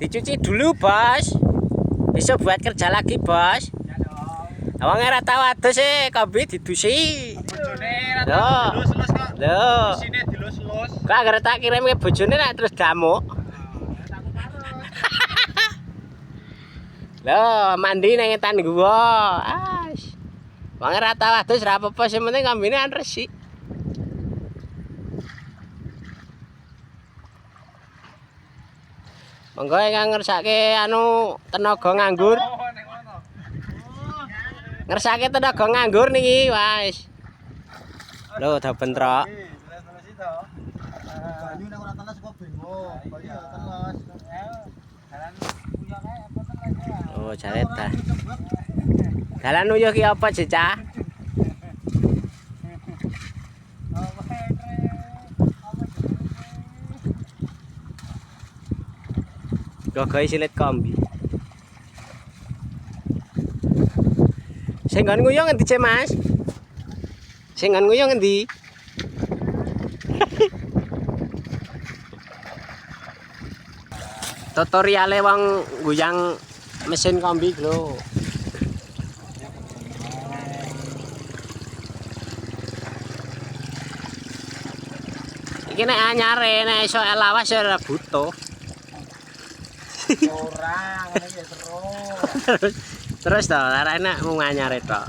Dicuci dulu, Bos. Besok buat kerja lagi, Bos. Wong ora tau adus kombi didusi. Bojone ra Lho. dilus-lus kok. Lho. Sine dilus-lus. Kok anggere tak kirim ke bojone nek terus gamuk. Lho, mandi nang etan gua. As. Wong ora tau adus ra apa-apa, sing penting kombine resik. Monggo ingkang ngersake anu tenaga nganggur. Ngersake tenaga nganggur niki, wis. Lho, udah bentrok. Banyu nek ora teles kok bingung. Banyu teles. Oh, jaret ta. Dalan uyuh ki apa, Cicah? Gogoe silit kombi. Sing nggon nguyuh ngendi, Cek, Mas? Sing nggon nguyuh ngendi? Tutoriale wong guyang mesin kombi lho. Iki nek anyare nek iso lawas ya ora butuh. Ora, ngene ya terus. Terus to, lara enak mung anyare tok.